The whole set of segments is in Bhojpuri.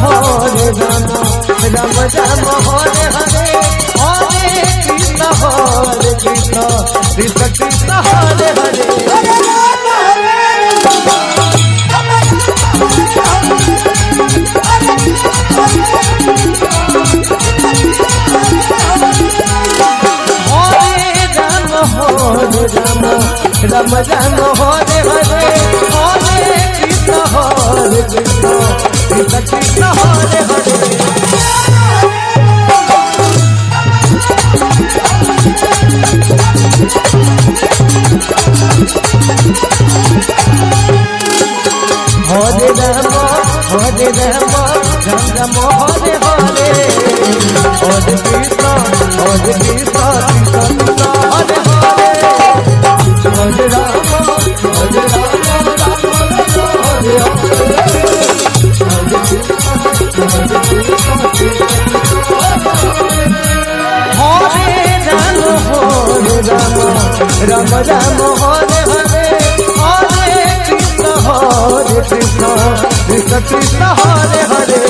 हरे राम राम राम हरे हरे हरे कृष्ण कृष्ण कृष्ण हरे हरे राम राम हरे हरे हरे कृष्ण कृष्ण कृष्ण हरे हरे हरे राम राम राम हरे हरे हरे कृष्ण कृष्ण कृष्ण हरे हरे हरे राम हरे राम राम हरे हरे हरे कृष्ण कृष्ण कृष्ण हरे हरे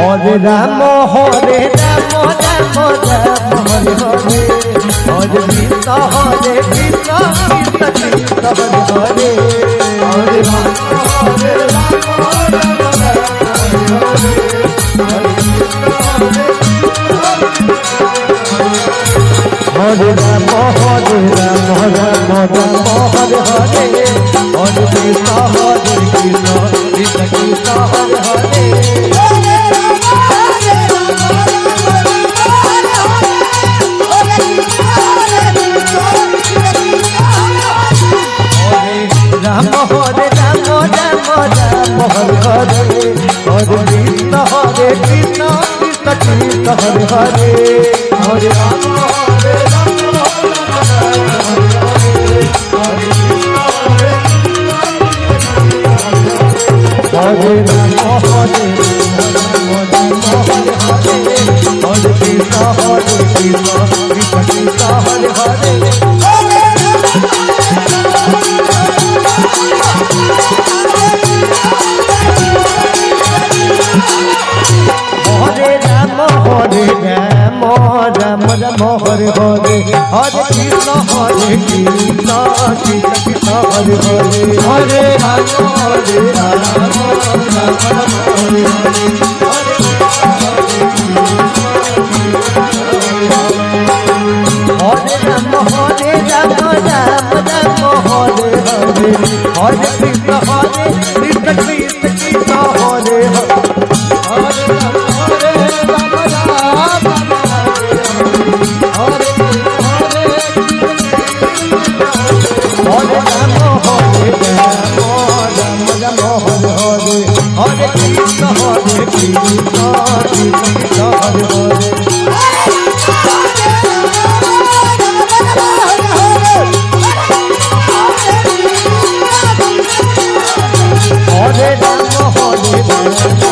हरे राम हरे राम राम राम हरे हरे हरे कृष्ण कृष्ण कृष्ण हरे हरे हरे राम हरे राम राम हरे राम हरे राम राम राम हरे हरे हरे कृष्ण कृष्ण कृष्ण हरे हरे राम हरे राम राम राम हरे हरे हरे कृष्ण कृष्ण कृष्ण हरे हरे हरे राम हरे राम हरे राम हरे कृष्ण कृष्ण हरे हरे हरे राम राम राम हरे हरे हरे कृष्ण कृष्ण कृष्ण हरे हरे हरे राम हरे राम राम राम हरे हरे हरे राम हरे राम राम राम हरे हरे हरे कृष्ण कृष्ण कृष्ण हरे हरे हरे राम हरे राम राम हरे हरे हरे राम हरे राम राम राम हरे हरे हरे कृष्ण कृष्ण हरे हरे हरे राम हरे राम